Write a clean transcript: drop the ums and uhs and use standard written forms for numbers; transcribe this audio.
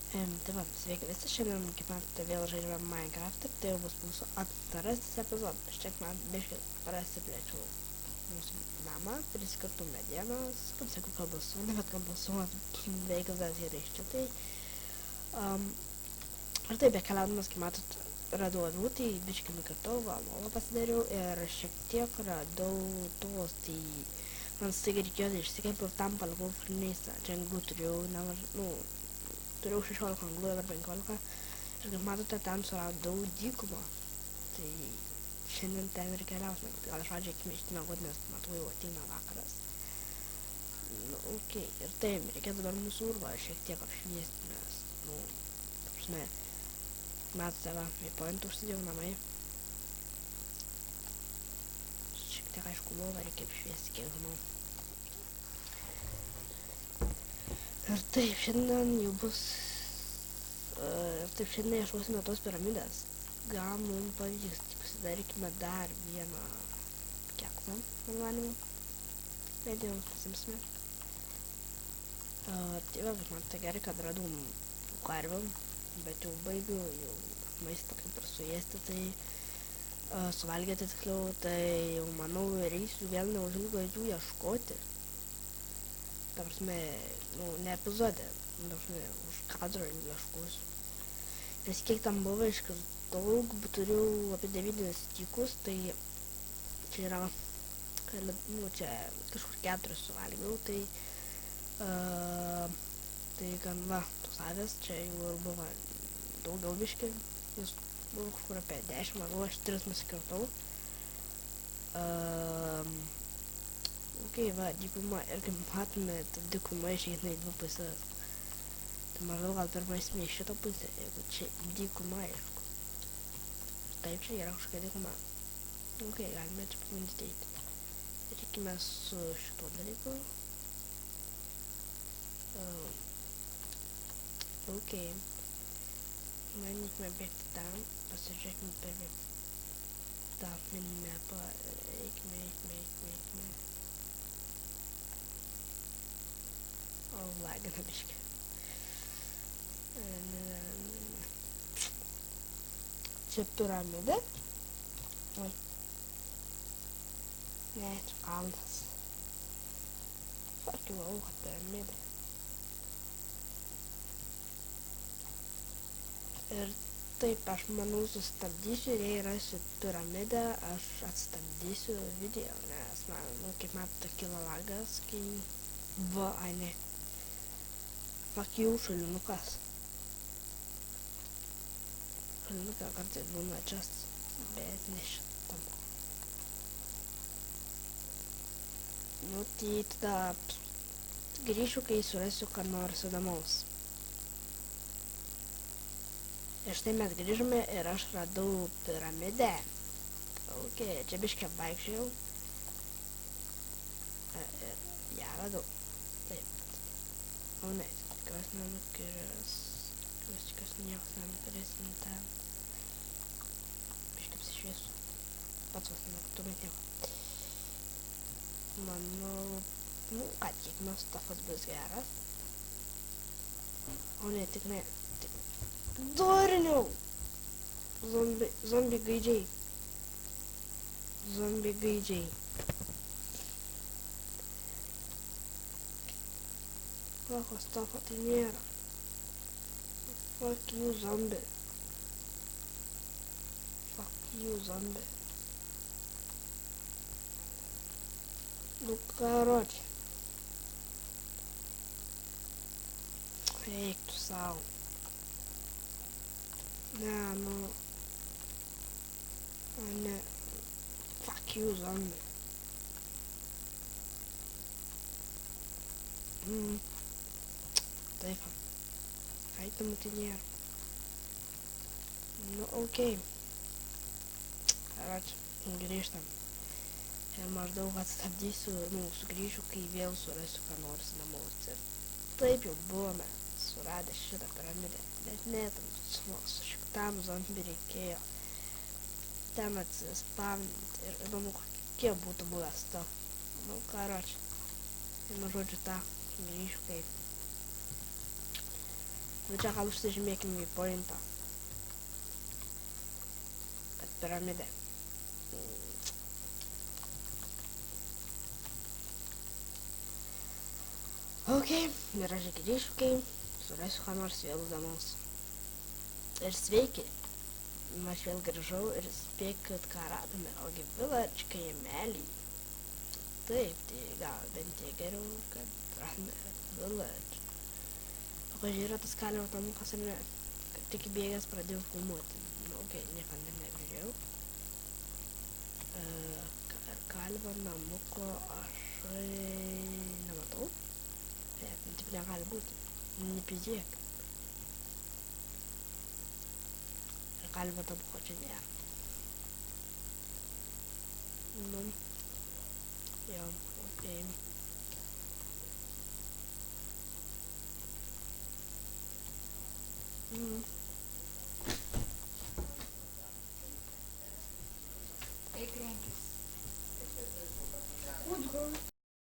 Tai va, sveiki visi, šiandien, kaip matote, vėl žaidžiame Minecraft ir tai jau bus mūsų antrasis epizodas. Aš čia man biškai prasiplėčiau mūsų namą, priskirtų medienos, kaip sakau, kalbasuoną, bet kalbasuonas beveik visas yra iš čia. Ir taip, bekeliaudamas, kaip matot, radau avių, tai biškai nukirtau, valolą pasidariau ir šiek tiek radau tos, tai man staiga reikėjo išsikėpiau ir tam palikau furneisą. Čia anglų turėjau nemažai, turėjau 16 anglų ir 15 ir kaip matote, ten suradau dykumą. Tai šiandien ten ir keliausime. Gal iš pradžių eikime ištimiegot, nes matau jau ateina vakaras. Okay. Ir taip, reikėtų dar mūsų urvą šiek tiek apšviesti, nes, ta prasme, matote, va, waypoint užsidėjau namai. Šiek tiek, aišku, lovą reikia apšviesti, kiek žinau. Ir taip, šiandien jau bus, šiandien ieškosime tos piramidės. Gal mums pavyks, pasidarykime dar vieną keklą, man manymu. Medienos pasimsime. Tai va, man tai gerai, kad radau karvių, bet jau baigiu jau maistą kaip ir suėsti, tai suvalgyti tiksliau, tai jau manau reisiu vėl neužilgo jų ieškoti. Ta prasme, ne epizode, ta prasme, už kadro jų ieškosiu. Nes kiek tam buvo iškirtau, turiu apie 9 stykus, tai čia yra, čia kažkur 4 suvalgiau, tai gan va, tos avės, čia jau ir buvo daugiau biški, jis buvo kažkur apie 10, manau, aš 3 nusikirtau. Okay, va, dykuma, ir kaip matome, ta dykuma išeina į 2 pusės. Tai maždaug gal pirmą esmė iš šito pusę, jeigu čia dykuma, aišku. Taip, čia yra kažkokia dykuma. Okay, galime čia pabandyti eiti. Reikime su šituo dalyku. Okay. Bandykime bėgti tam, pasižiūrėkime per tą minimapą. Eikime. Lagina biškį. Čia piramidė. Oi. Ne, čia kalnas. Sakiau, kad piramidė. Ir taip, aš manau sustabdysiu ir jei rasiu piramidę, aš atstabdysiu video, nes man, kaip matote, kilo lagas, kai va, ai ne. Fuck you, šalinukas. Šalinuką kartais būna just, bet ne šitam. Tai tada grįšiu, kai surasiu ką nors įdomaus. Ir štai mes grįžome ir aš radau piramidę. Ok, čia biškį vaikščiojau. Ja, radau. Taip. O ne. Kas nenukris, kas niekas nenukris į ten. Biškai apsišviesiu. Pats vos nenukritu, bet nieko. Manau, kad kiekvienas stafas bus geras. O ne, tik ne. Durniau! Zombi gaidžiai. Lako stafo tai nėra. Fuck you, zombie. Короче. Eik tu sau. Ne. Fuck you, zombie. Taip. Aitamų tai nėra. Okay. Ačiū, grįžtam. Ir maždaug atstabdysiu, sugrįšiu, kai vėl surasiu ką nors namus. Ir taip jau buvome suradę šitą piramidę. Bet ne, su šitam zombi reikėjo ten atsispavninti. Ir įdomu, kokie būtų buvęs to. Žodžiu tą, grįšiu, kai Bet čia gal užsižymėkime į pointą. Kad piramidė. Ok, yra žiūrėkit iššūkiai. Surasiu ką nors vėl įdomaus. Ir sveiki. Aš vėl grįžau ir spėkit, ką radome. Ogi village kaimelį. Taip, tai gal bent tiek geriau, kad radome village. O pažiūrėjau tas kalio namukas ar ne? Kad tik bėgęs pradėjau filmuoti. Ok, nieko nežiūrėjau. Kalvio namuko aš nematau. Taip negali būti. Nepizėk. Ir kalvio namuko čia nėra. Nu. Jo, ok. Eik renkis. Kudro.